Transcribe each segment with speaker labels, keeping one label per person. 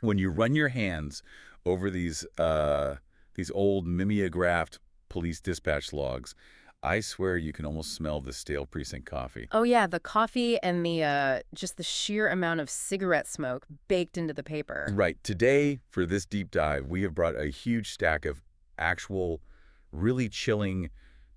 Speaker 1: When you run your hands over these old mimeographed police dispatch logs, I swear you can almost smell the stale precinct coffee.
Speaker 2: Oh yeah, the coffee and the just the sheer amount of cigarette smoke baked into the paper.
Speaker 1: Right. Today, for this deep dive, we have brought a huge stack of actual, really chilling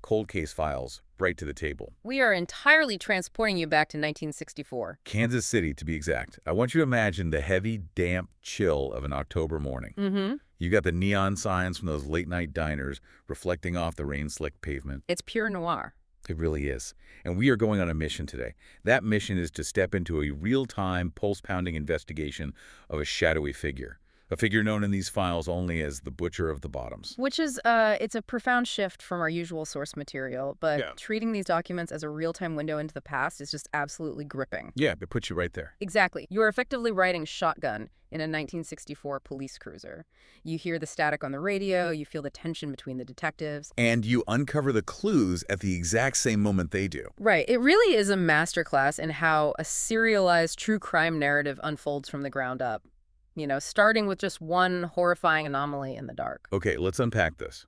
Speaker 1: cold case files right to the table.
Speaker 2: We are entirely transporting you back to 1964.
Speaker 1: Kansas City, to be exact. I want you to imagine the heavy, damp chill of an October morning.
Speaker 2: Mm-hmm.
Speaker 1: You got the neon signs from those late-night diners reflecting off the rain-slicked pavement.
Speaker 2: It's pure noir.
Speaker 1: It really is. And we are going on a mission today. That mission is to step into a real-time, pulse-pounding investigation of a shadowy figure. A figure known in these files only as the Butcher of the Bottoms.
Speaker 2: Which is, it's a profound shift from our usual source material, but
Speaker 1: Yeah.
Speaker 2: treating these documents as a real-time window into the past is just absolutely gripping.
Speaker 1: Yeah, it puts you right there.
Speaker 2: Exactly. You're effectively riding shotgun in a 1964 police cruiser. You hear the static on the radio, you feel the tension between the detectives.
Speaker 1: And you uncover the clues at the exact same moment they do.
Speaker 2: Right. It really is a masterclass in how a serialized true crime narrative unfolds from the ground up. You know, starting with just one horrifying anomaly in the dark.
Speaker 1: Okay, let's unpack this.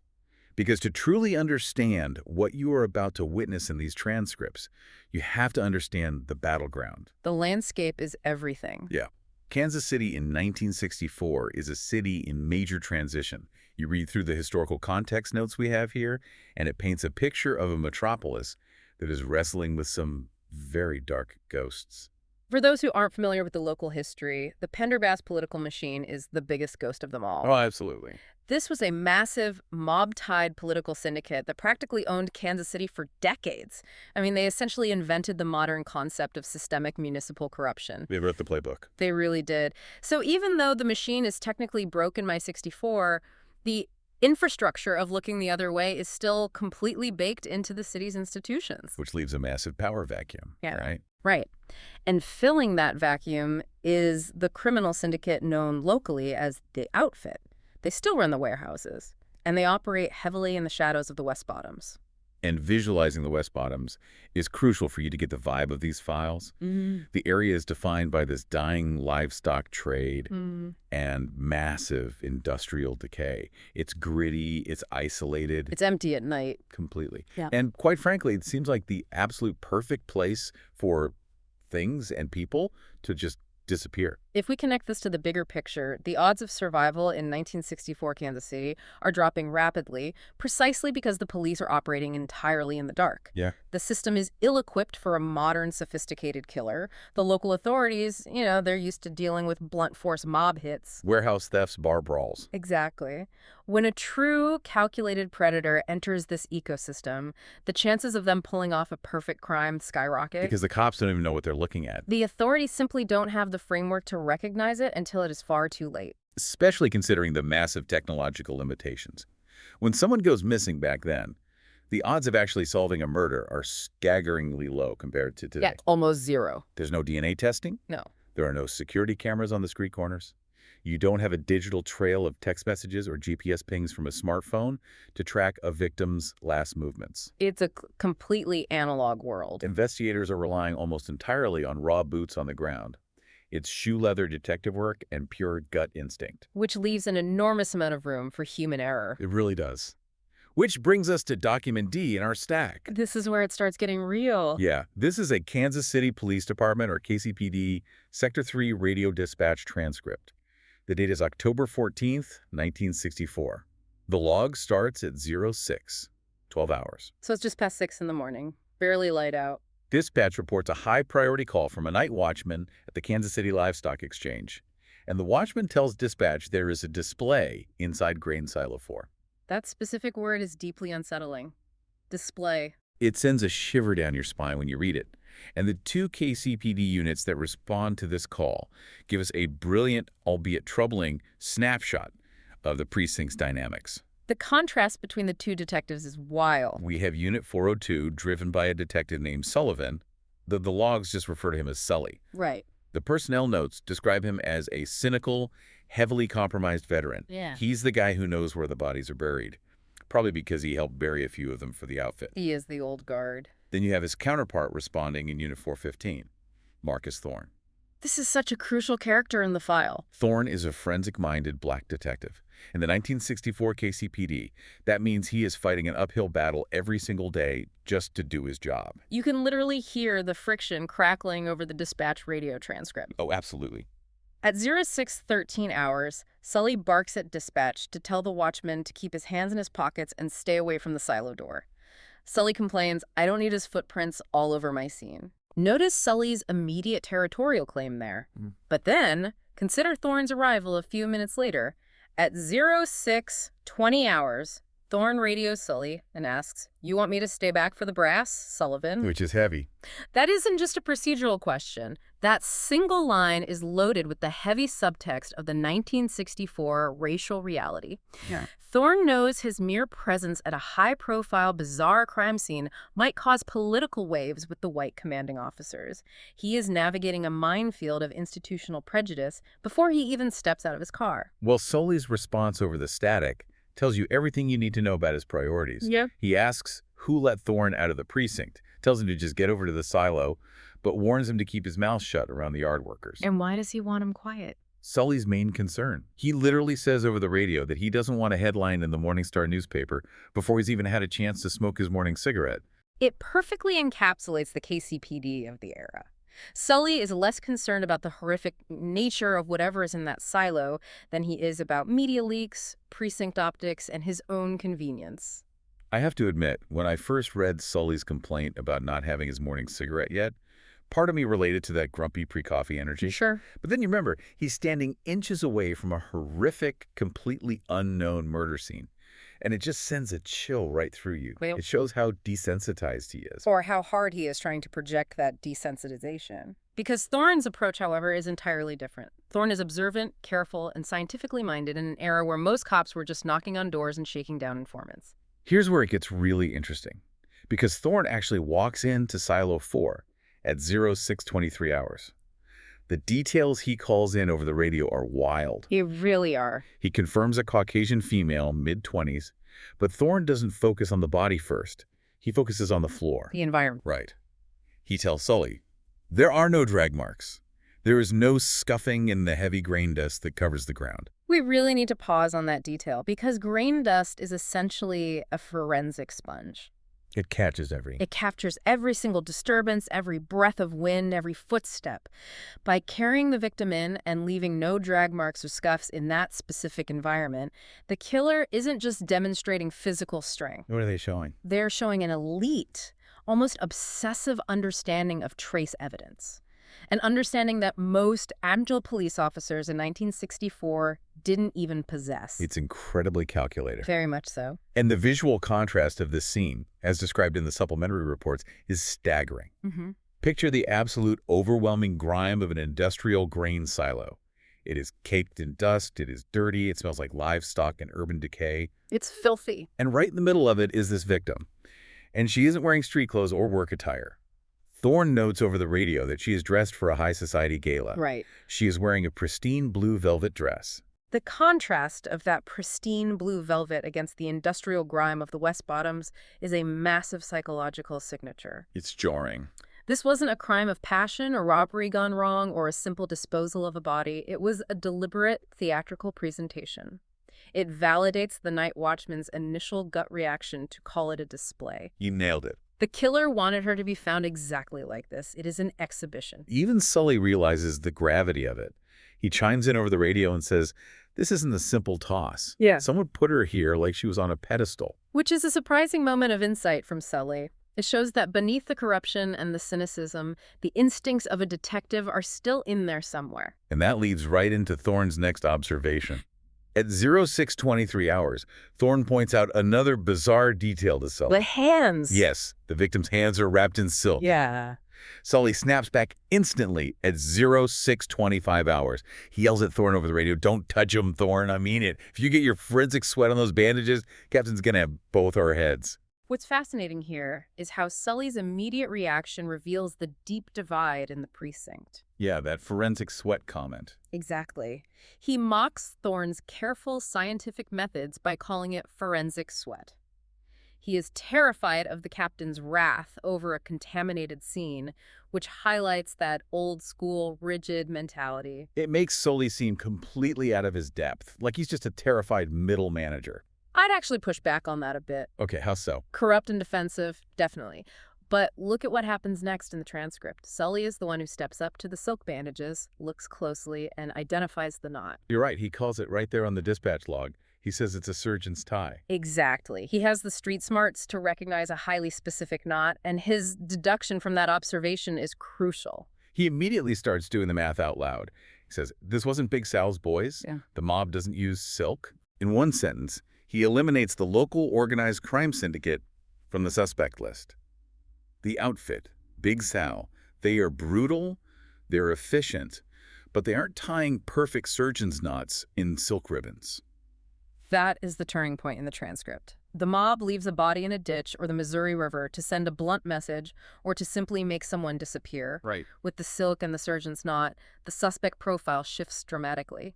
Speaker 1: Because to truly understand what you are about to witness in these transcripts, you have to understand the battleground.
Speaker 2: The landscape is everything.
Speaker 1: Yeah. Kansas City in 1964 is a city in major transition. You read through the historical context notes we have here, and it paints a picture of a metropolis that is wrestling with some very dark ghosts.
Speaker 2: For those who aren't familiar with the local history, the Pendergast political machine is the biggest ghost of them all.
Speaker 1: Oh, absolutely.
Speaker 2: This was a massive, mob-tied political syndicate that practically owned Kansas City for decades. I mean, they essentially invented the modern concept of systemic municipal corruption.
Speaker 1: They wrote the playbook.
Speaker 2: They really did. So even though the machine is technically broken by 64, the infrastructure of looking the other way is still completely baked into the city's institutions.
Speaker 1: Which leaves a massive power vacuum,
Speaker 2: Yeah.
Speaker 1: right?
Speaker 2: Right. And filling that vacuum is the criminal syndicate known locally as the Outfit. They still run the warehouses, and they operate heavily in the shadows of the West Bottoms.
Speaker 1: And visualizing the West Bottoms is crucial for you to get the vibe of these files. The area is defined by this dying livestock trade and massive industrial decay. It's gritty, it's isolated.
Speaker 2: It's empty at night.
Speaker 1: Completely.
Speaker 2: Yeah.
Speaker 1: And quite frankly, it seems like the absolute perfect place for things and people to just disappear.
Speaker 2: If we connect this to the bigger picture, the odds of survival in 1964 Kansas City are dropping rapidly precisely because the police are operating entirely in the dark.
Speaker 1: Yeah.
Speaker 2: The system is ill-equipped for a modern, sophisticated killer. The local authorities, you know, they're used to dealing with blunt force mob hits.
Speaker 1: Warehouse thefts, bar brawls.
Speaker 2: Exactly. When a true, calculated predator enters this ecosystem, the chances of them pulling off a perfect crime skyrocket.
Speaker 1: Because the cops don't even know what they're looking at.
Speaker 2: The authorities simply don't have the framework to recognize it until it is far too late.
Speaker 1: Especially considering the massive technological limitations. When someone goes missing back then, the odds of actually solving a murder are staggeringly low compared to today.
Speaker 2: Yeah, almost zero.
Speaker 1: There's no DNA testing.
Speaker 2: No.
Speaker 1: There are no security cameras on the street corners. You don't have a digital trail of text messages or GPS pings from a smartphone to track a victim's last movements.
Speaker 2: It's a completely analog world.
Speaker 1: Investigators are relying almost entirely on raw boots on the ground. It's shoe leather detective work and pure gut instinct.
Speaker 2: Which leaves an enormous amount of room for human error.
Speaker 1: It really does. Which brings us to document D in our stack.
Speaker 2: This is where it starts getting real.
Speaker 1: Yeah, this is a Kansas City Police Department, or KCPD, Sector 3 radio dispatch transcript. The date is October 14th, 1964. The log starts at 06, 12 hours.
Speaker 2: So it's just past 6 in the morning, barely light out.
Speaker 1: Dispatch reports a high-priority call from a night watchman at the Kansas City Livestock Exchange. And the watchman tells dispatch there is a display inside Grain Silo 4.
Speaker 2: That specific word is deeply unsettling. Display.
Speaker 1: It sends a shiver down your spine when you read it. And the two KCPD units that respond to this call give us a brilliant, albeit troubling, snapshot of the precinct's dynamics.
Speaker 2: The contrast between the two detectives is wild.
Speaker 1: We have Unit 402, driven by a detective named Sullivan. The logs just refer to him as Sully.
Speaker 2: Right.
Speaker 1: The personnel notes describe him as a cynical, heavily compromised veteran.
Speaker 2: Yeah.
Speaker 1: He's the guy who knows where the bodies are buried, probably because he helped bury a few of them for the outfit.
Speaker 2: He is the old guard.
Speaker 1: Then you have his counterpart responding in Unit 415, Marcus Thorne.
Speaker 2: This is such a crucial character in the file.
Speaker 1: Thorne is a forensic-minded black detective. In the 1964 KCPD, that means he is fighting an uphill battle every single day just to do his job.
Speaker 2: You can literally hear the friction crackling over the dispatch radio transcript.
Speaker 1: Oh, absolutely.
Speaker 2: At 0613 hours, Sully barks at dispatch to tell the watchman to keep his hands in his pockets and stay away from the silo door. Sully complains, "I don't need his footprints all over my scene." Notice Sully's immediate territorial claim there. But then, consider Thorne's arrival a few minutes later. At 0620 hours, Thorne radios Sully and asks, "You want me to stay back for the brass, Sullivan?"
Speaker 1: Which is heavy.
Speaker 2: That isn't just a procedural question. That single line is loaded with the heavy subtext of the 1964 racial reality.
Speaker 1: Yeah.
Speaker 2: Thorne knows his mere presence at a high-profile, bizarre crime scene might cause political waves with the white commanding officers. He is navigating a minefield of institutional prejudice before he even steps out of his car.
Speaker 1: Well, Sully's response over the static tells you everything you need to know about his priorities.
Speaker 2: Yeah.
Speaker 1: He asks who let Thorne out of the precinct, tells him to just get over to the silo, but warns him to keep his mouth shut around the yard workers.
Speaker 2: And why does he want him quiet?
Speaker 1: Sully's main concern. He literally says over the radio that he doesn't want a headline in the Morning Star newspaper before he's even had a chance to smoke his morning cigarette.
Speaker 2: It perfectly encapsulates the KCPD of the era. Sully is less concerned about the horrific nature of whatever is in that silo than he is about media leaks, precinct optics, and his own convenience.
Speaker 1: I have to admit, when I first read Sully's complaint about not having his morning cigarette yet, part of me related to that grumpy pre-coffee energy.
Speaker 2: Sure.
Speaker 1: But then you remember, he's standing inches away from a horrific, completely unknown murder scene. And it just sends a chill right through you.
Speaker 2: Well,
Speaker 1: it shows how desensitized he is.
Speaker 2: Or how hard he is trying to project that desensitization. Because Thorne's approach, however, is entirely different. Thorne is observant, careful, and scientifically minded in an era where most cops were just knocking on doors and shaking down informants.
Speaker 1: Here's where it gets really interesting. Because Thorne actually walks into Silo 4 at 0623 hours. The details he calls in over the radio are wild.
Speaker 2: They really are.
Speaker 1: He confirms a Caucasian female, mid-20s, but Thorne doesn't focus on the body first. He focuses on the floor.
Speaker 2: The environment.
Speaker 1: Right. He tells Sully, "There are no drag marks. There is no scuffing in the heavy grain dust that covers the ground."
Speaker 2: We really need to pause on that detail because grain dust is essentially a forensic sponge.
Speaker 1: It catches everything.
Speaker 2: It captures every single disturbance, every breath of wind, every footstep. By carrying the victim in and leaving no drag marks or scuffs in that specific environment, the killer isn't just demonstrating physical strength.
Speaker 1: What are they showing?
Speaker 2: They're showing an elite, almost obsessive understanding of trace evidence. An understanding that most agile police officers in 1964 didn't even possess.
Speaker 1: It's incredibly calculated.
Speaker 2: Very much so.
Speaker 1: And the visual contrast of this scene, as described in the supplementary reports, is staggering. Picture the absolute overwhelming grime of an industrial grain silo. It is caked in dust, it is dirty, it smells like livestock and urban decay.
Speaker 2: It's filthy.
Speaker 1: And right in the middle of it is this victim. And she isn't wearing street clothes or work attire. Thorne notes over the radio that she is dressed for a high society gala.
Speaker 2: Right.
Speaker 1: She is wearing a pristine blue velvet dress.
Speaker 2: The contrast of that pristine blue velvet against the industrial grime of the West Bottoms is a massive psychological signature.
Speaker 1: It's jarring.
Speaker 2: This wasn't a crime of passion or robbery gone wrong or a simple disposal of a body. It was a deliberate theatrical presentation. It validates the night watchman's initial gut reaction to call it a display.
Speaker 1: You nailed it.
Speaker 2: The killer wanted her to be found exactly like this. It is an exhibition.
Speaker 1: Even Sully realizes the gravity of it. He chimes in over the radio and says, "This isn't a simple toss.
Speaker 2: Yeah.
Speaker 1: Someone put her here like she was on a pedestal."
Speaker 2: Which is a surprising moment of insight from Sully. It shows that beneath the corruption and the cynicism, the instincts of a detective are still in there somewhere.
Speaker 1: And that leads right into Thorne's next observation. At 0623 hours, Thorne points out another bizarre detail to Sully.
Speaker 2: The hands.
Speaker 1: Yes, the victim's hands are wrapped in silk.
Speaker 2: Yeah.
Speaker 1: Sully snaps back instantly at 0625 hours. He yells at Thorne over the radio, "Don't touch him, Thorne. I mean it. If you get your forensic sweat on those bandages, Captain's gonna have both our heads."
Speaker 2: What's fascinating here is how Sully's immediate reaction reveals the deep divide in the precinct.
Speaker 1: Yeah, that forensic sweat comment.
Speaker 2: Exactly. He mocks Thorne's careful scientific methods by calling it forensic sweat. He is terrified of the captain's wrath over a contaminated scene, which highlights that old-school, rigid mentality.
Speaker 1: It makes Sully seem completely out of his depth, like he's just a terrified middle manager.
Speaker 2: I'd actually push back on that a bit.
Speaker 1: Okay, how so?
Speaker 2: Corrupt and defensive, definitely. But look at what happens next in the transcript. Sully is the one who steps up to the silk bandages, looks closely, and identifies the knot.
Speaker 1: You're right, he calls it right there on the dispatch log. He says it's a surgeon's tie.
Speaker 2: Exactly. He has the street smarts to recognize a highly specific knot, and his deduction from that observation is crucial.
Speaker 1: He immediately starts doing the math out loud. He says, this wasn't Big Sal's boys.
Speaker 2: Yeah.
Speaker 1: The mob doesn't use silk. In one sentence, he eliminates the local organized crime syndicate from the suspect list. The outfit, Big Sal, they are brutal, they're efficient, but they aren't tying perfect surgeon's knots in silk ribbons.
Speaker 2: That is the turning point in the transcript. The mob leaves a body in a ditch or the Missouri River to send a blunt message or to simply make someone disappear.
Speaker 1: Right.
Speaker 2: With the silk and the surgeon's knot, the suspect profile shifts dramatically.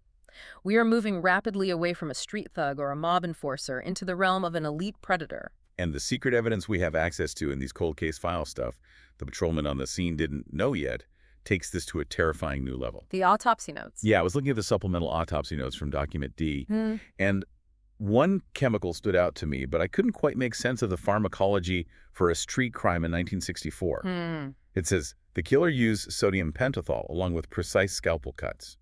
Speaker 2: We are moving rapidly away from a street thug or a mob enforcer into the realm of an elite predator.
Speaker 1: And the secret evidence we have access to in these cold case file stuff, the patrolman on the scene didn't know yet, takes this to a terrifying new level.
Speaker 2: The autopsy notes.
Speaker 1: Yeah, I was looking at the supplemental autopsy notes from Document D, and one chemical stood out to me, but I couldn't quite make sense of the pharmacology for a street crime in 1964. It says, the killer used sodium pentothal along with precise scalpel cuts.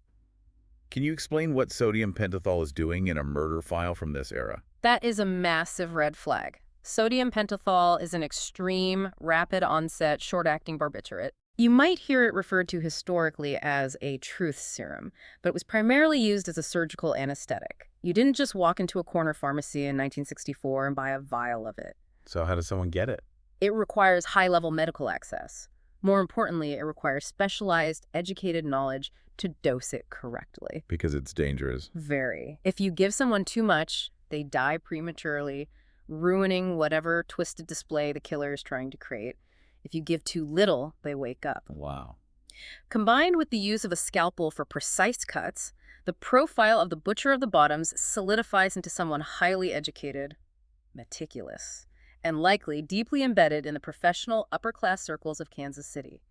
Speaker 1: Can you explain what sodium pentothal is doing in a murder file from this era?
Speaker 2: That is a massive red flag. Sodium pentothal is an extreme, rapid-onset, short-acting barbiturate. You might hear it referred to historically as a truth serum, but it was primarily used as a surgical anesthetic. You didn't just walk into a corner pharmacy in 1964 and buy a vial of it.
Speaker 1: So how does someone get it?
Speaker 2: It requires high-level medical access. More importantly, it requires specialized, educated knowledge to dose it correctly.
Speaker 1: Because it's dangerous.
Speaker 2: Very. If you give someone too much, they die prematurely, ruining whatever twisted display the killer is trying to create. If you give too little, they wake up.
Speaker 1: Wow.
Speaker 2: Combined with the use of a scalpel for precise cuts, the profile of the Butcher of the Bottoms solidifies into someone highly educated, meticulous, and likely deeply embedded in the professional upper-class circles of Kansas City,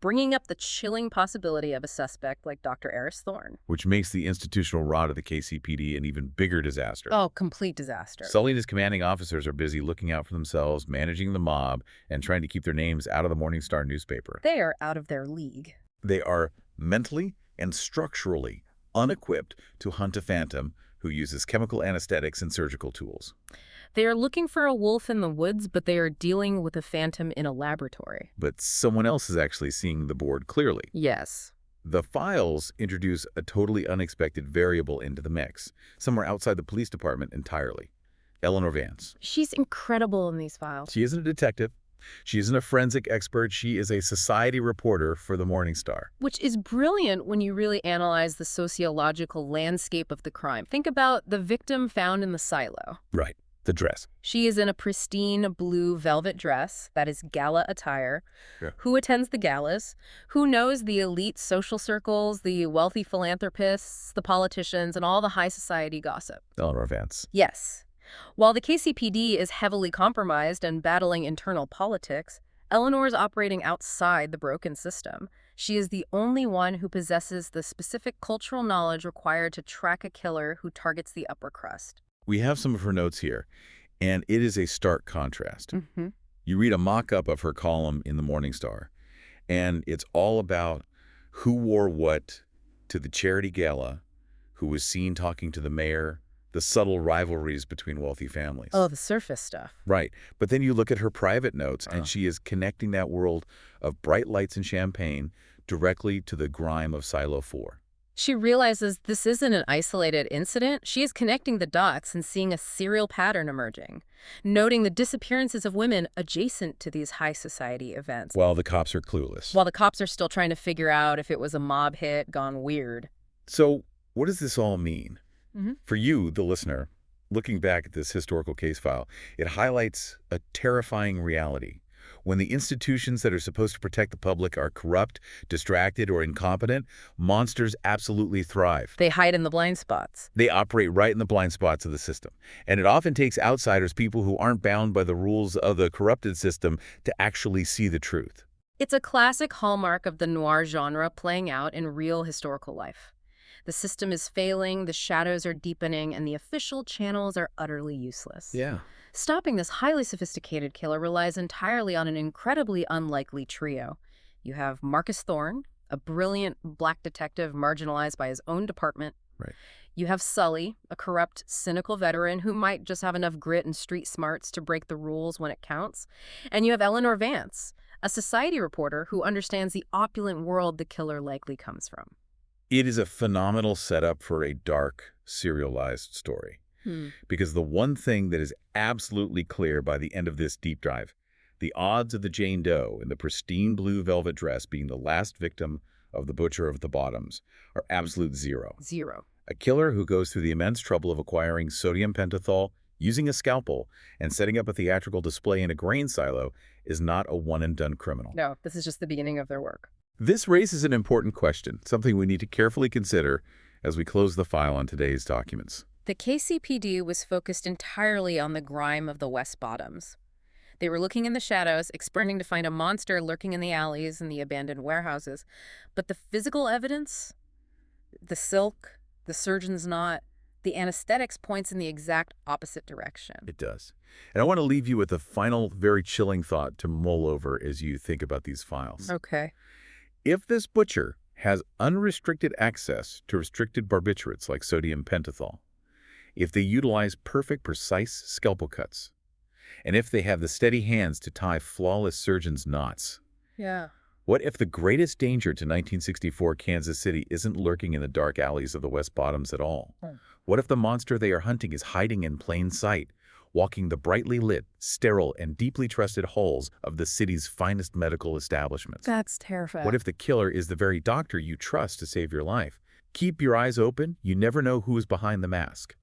Speaker 2: bringing up the chilling possibility of a suspect like Dr. Eris Thorne.
Speaker 1: Which makes the institutional rot of the KCPD an even bigger disaster.
Speaker 2: Oh, complete disaster.
Speaker 1: Sully and his commanding officers are busy looking out for themselves, managing the mob, and trying to keep their names out of the Morning Star newspaper.
Speaker 2: They are out of their league.
Speaker 1: They are mentally and structurally unequipped to hunt a phantom who uses chemical anesthetics and surgical tools.
Speaker 2: They are looking for a wolf in the woods, but they are dealing with a phantom in a laboratory.
Speaker 1: But someone else is actually seeing the board clearly.
Speaker 2: Yes.
Speaker 1: The files introduce a totally unexpected variable into the mix, somewhere outside the police department entirely. Eleanor Vance.
Speaker 2: She's incredible in these files.
Speaker 1: She isn't a detective. She isn't a forensic expert. She is a society reporter for the Morning Star.
Speaker 2: Which is brilliant when you really analyze the sociological landscape of the crime. Think about the victim found in the silo.
Speaker 1: Right. The dress.
Speaker 2: She is in a pristine blue velvet dress, that is gala attire.
Speaker 1: Yeah.
Speaker 2: Who attends the galas? Who knows the elite social circles, the wealthy philanthropists, the politicians, and all the high society gossip?
Speaker 1: Eleanor Vance.
Speaker 2: Yes. While the KCPD is heavily compromised and battling internal politics, Eleanor is operating outside the broken system. She is the only one who possesses the specific cultural knowledge required to track a killer who targets the upper crust.
Speaker 1: We have some of her notes here, and it is a stark contrast. You read a mock-up of her column in the Morning Star, and it's all about who wore what to the charity gala, who was seen talking to the mayor, the subtle rivalries between wealthy families.
Speaker 2: Oh, the surface stuff.
Speaker 1: Right. But then you look at her private notes, and she is connecting that world of bright lights and champagne directly to the grime of Silo 4.
Speaker 2: She realizes this isn't an isolated incident. She is connecting the dots and seeing a serial pattern emerging, noting the disappearances of women adjacent to these high society events.
Speaker 1: While the cops are clueless.
Speaker 2: While the cops are still trying to figure out if it was a mob hit gone weird.
Speaker 1: So what does this all mean? For you, the listener, looking back at this historical case file, it highlights a terrifying reality. When the institutions that are supposed to protect the public are corrupt, distracted, or incompetent, monsters absolutely thrive.
Speaker 2: They hide in the blind spots.
Speaker 1: They operate right in the blind spots of the system. And it often takes outsiders, people who aren't bound by the rules of the corrupted system, to actually see the truth.
Speaker 2: It's a classic hallmark of the noir genre playing out in real historical life. The system is failing, the shadows are deepening, and the official channels are utterly useless.
Speaker 1: Yeah.
Speaker 2: Stopping this highly sophisticated killer relies entirely on an incredibly unlikely trio. You have Marcus Thorne, a brilliant black detective marginalized by his own department.
Speaker 1: Right.
Speaker 2: You have Sully, a corrupt, cynical veteran who might just have enough grit and street smarts to break the rules when it counts. And you have Eleanor Vance, a society reporter who understands the opulent world the killer likely comes from.
Speaker 1: It is a phenomenal setup for a dark, serialized story. Because the one thing that is absolutely clear by the end of this deep dive, the odds of the Jane Doe in the pristine blue velvet dress being the last victim of the Butcher of the Bottoms are absolute zero.
Speaker 2: Zero.
Speaker 1: A killer who goes through the immense trouble of acquiring sodium pentothal, using a scalpel, and setting up a theatrical display in a grain silo is not a one-and-done criminal.
Speaker 2: No, this is just the beginning of their work.
Speaker 1: This raises an important question, something we need to carefully consider as we close the file on today's documents.
Speaker 2: The KCPD was focused entirely on the grime of the West Bottoms. They were looking in the shadows, expecting to find a monster lurking in the alleys and the abandoned warehouses. But the physical evidence, the silk, the surgeon's knot, the anesthetics points in the exact opposite direction.
Speaker 1: It does. And I want to leave you with a final, very chilling thought to mull over as you think about these files.
Speaker 2: Okay.
Speaker 1: If this butcher has unrestricted access to restricted barbiturates like sodium pentothal, if they utilize perfect, precise scalpel cuts, and if they have the steady hands to tie flawless surgeon's knots,
Speaker 2: Yeah.
Speaker 1: what if the greatest danger to 1964 Kansas City isn't lurking in the dark alleys of the West Bottoms at all? What if the monster they are hunting is hiding in plain sight, walking the brightly lit, sterile, and deeply trusted halls of the city's finest medical establishments?
Speaker 2: That's terrifying.
Speaker 1: What if the killer is the very doctor you trust to save your life? Keep your eyes open. You never know who is behind the mask.